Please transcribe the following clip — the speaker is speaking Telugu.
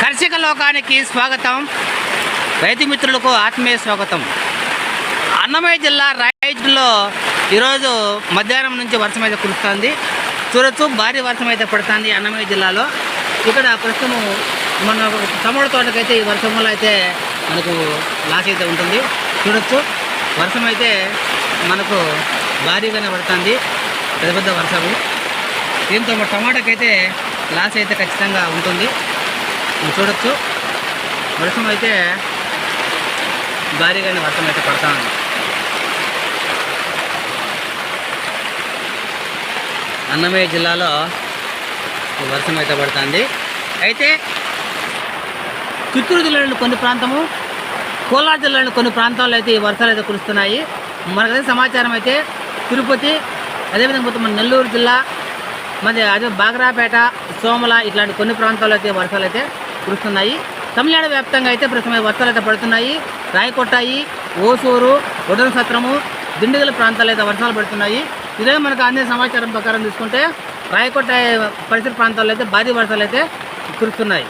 కర్షక లోకానికి స్వాగతం. రైతు మిత్రులకు ఆత్మీయ స్వాగతం. అన్నమయ్య జిల్లా రాయచూరులో ఈరోజు మధ్యాహ్నం నుంచి వర్షం అయితే కురుస్తుంది. చూడొచ్చు, భారీ వర్షం అయితే పడుతుంది అన్నమయ్య జిల్లాలో. ఇక్కడ ప్రస్తుతం మన టమాటో తోటకైతే ఈ వర్షం వల్ల అయితే మనకు లాస్ అయితే ఉంటుంది. చూడొచ్చు, వర్షం అయితే మనకు భారీగానే పడుతుంది, పెద్ద పెద్ద వర్షము. దీంతో మన టమాటాకైతే లాస్ అయితే ఖచ్చితంగా ఉంటుంది. చూడొచ్చు, వర్షం అయితే భారీగానే వర్షం అయితే పడతా ఉంది. అన్నమయ్య జిల్లాలో వర్షం అయితే పడుతుంది. అయితే చిత్తూరు జిల్లాలోని కొన్ని ప్రాంతము, కోలార్ జిల్లాలోని కొన్ని ప్రాంతాల్లో అయితే ఈ వర్షాలు అయితే కురుస్తున్నాయి. మనకైతే సమాచారం అయితే తిరుపతి, అదేవిధంగా మొత్తం మన నెల్లూరు జిల్లా, మరి అదే బాగ్రాపేట, సోమల ఇట్లాంటి కొన్ని ప్రాంతాల్లో అయితే వర్షాలు అయితే కురుస్తున్నాయి. తమిళనాడు వ్యాప్తంగా అయితే ప్రస్తుతం వర్షాలు అయితే పడుతున్నాయి. రాయకొట్టాయి, ఓసూరు, ఉడన సత్రము, దిండిగల ప్రాంతాలు అయితే వర్షాలు పడుతున్నాయి. ఇదే మనకు అందే సమాచారం ప్రకారం తీసుకుంటే రాయకొట్ట పరిసర ప్రాంతాల్లో అయితే భారీ వర్షాలు అయితే కురుస్తున్నాయి.